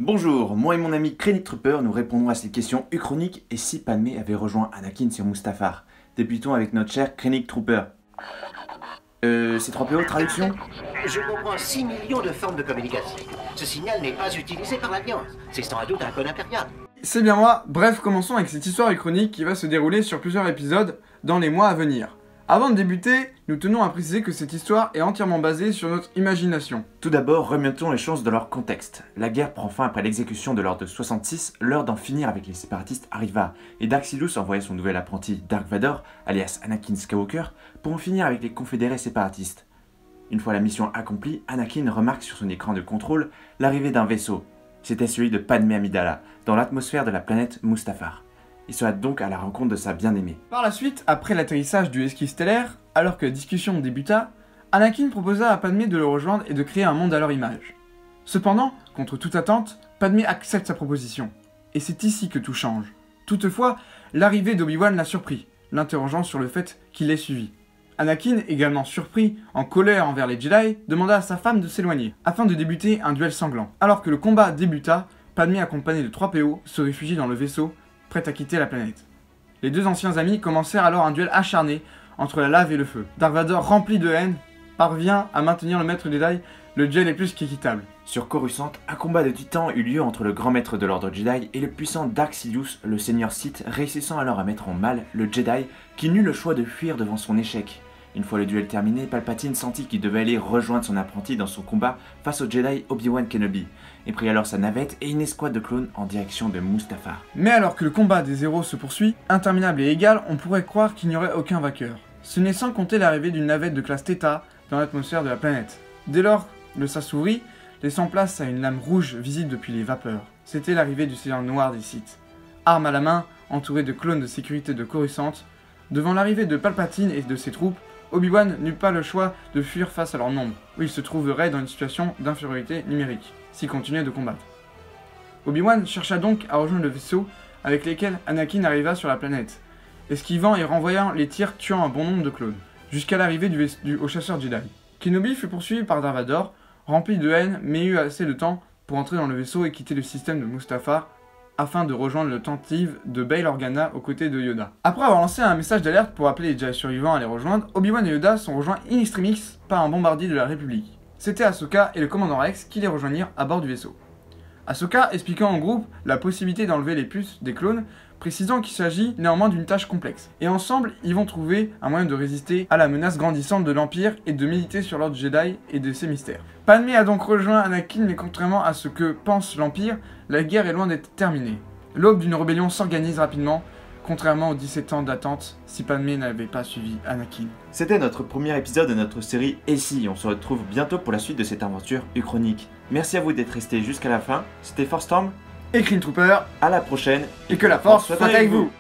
Bonjour, moi et mon ami Krennic Trooper, nous répondrons à cette question uchronique et si Padmé avait rejoint Anakin sur Mustafar. Débutons avec notre cher Krennic Trooper. C'est 3PO, traduction? Je comprends 6 millions de formes de communication. Ce signal n'est pas utilisé par l'Alliance. C'est sans doute un code impérial. C'est bien moi. Bref, commençons avec cette histoire uchronique qui va se dérouler sur plusieurs épisodes dans les mois à venir. Avant de débuter, nous tenons à préciser que cette histoire est entièrement basée sur notre imagination. Tout d'abord, remettons les choses dans leur contexte. La guerre prend fin après l'exécution de l'ordre 66, l'heure d'en finir avec les séparatistes arriva, et Dark Sidious envoya son nouvel apprenti Dark Vador, alias Anakin Skywalker, pour en finir avec les confédérés séparatistes. Une fois la mission accomplie, Anakin remarque sur son écran de contrôle l'arrivée d'un vaisseau. C'était celui de Padmé Amidala, dans l'atmosphère de la planète Mustafar. Il sera donc à la rencontre de sa bien-aimée. Par la suite, après l'atterrissage du esquif stellaire, alors que la discussion débuta, Anakin proposa à Padmé de le rejoindre et de créer un monde à leur image. Cependant, contre toute attente, Padmé accepte sa proposition. Et c'est ici que tout change. Toutefois, l'arrivée d'Obi-Wan l'a surpris, l'interrogeant sur le fait qu'il l'ait suivi. Anakin, également surpris, en colère envers les Jedi, demanda à sa femme de s'éloigner, afin de débuter un duel sanglant. Alors que le combat débuta, Padmé accompagné de 3PO se réfugie dans le vaisseau, prêt à quitter la planète. Les deux anciens amis commencèrent alors un duel acharné entre la lave et le feu. Dark Vador, rempli de haine, parvient à maintenir le maître Jedi. Le duel est plus qu'équitable. Sur Coruscant, un combat de titans eut lieu entre le grand maître de l'ordre Jedi et le puissant Dark Sidious, le seigneur Sith, réussissant alors à mettre en mal le Jedi qui n'eut le choix de fuir devant son échec. Une fois le duel terminé, Palpatine sentit qu'il devait aller rejoindre son apprenti dans son combat face au Jedi Obi-Wan Kenobi, et prit alors sa navette et une escouade de clones en direction de Mustafar. Mais alors que le combat des héros se poursuit, interminable et égal, on pourrait croire qu'il n'y aurait aucun vainqueur. Ce n'est sans compter l'arrivée d'une navette de classe Theta dans l'atmosphère de la planète. Dès lors, le sas s'ouvrit, laissant place à une lame rouge visible depuis les vapeurs. C'était l'arrivée du Seigneur Noir des Sith. Arme à la main, entouré de clones de sécurité de Coruscant, devant l'arrivée de Palpatine et de ses troupes, Obi-Wan n'eut pas le choix de fuir face à leur nombre, où il se trouverait dans une situation d'infériorité numérique, s'il continuait de combattre. Obi-Wan chercha donc à rejoindre le vaisseau avec lequel Anakin arriva sur la planète, esquivant et renvoyant les tirs tuant un bon nombre de clones, jusqu'à l'arrivée au chasseur Jedi. Kenobi fut poursuivi par Dark Vador, rempli de haine, mais eut assez de temps pour entrer dans le vaisseau et quitter le système de Mustafar, afin de rejoindre le tentative de Bail Organa aux côtés de Yoda. Après avoir lancé un message d'alerte pour appeler les Jedi survivants à les rejoindre, Obi-Wan et Yoda sont rejoints in extremis par un bombardier de la République. C'était Ahsoka et le commandant Rex qui les rejoignirent à bord du vaisseau. Ahsoka expliquant au groupe la possibilité d'enlever les puces des clones, précisant qu'il s'agit néanmoins d'une tâche complexe. Et ensemble, ils vont trouver un moyen de résister à la menace grandissante de l'Empire et de méditer sur l'ordre Jedi et de ses mystères. Padmé a donc rejoint Anakin, mais contrairement à ce que pense l'Empire, la guerre est loin d'être terminée. L'aube d'une rébellion s'organise rapidement, contrairement aux 17 ans d'attente si Padmé n'avait pas suivi Anakin. C'était notre premier épisode de notre série Et si. On se retrouve bientôt pour la suite de cette aventure uchronique. Merci à vous d'être restés jusqu'à la fin. C'était Force Storm Et Krennic Trooper, à la prochaine et que la force soit avec vous.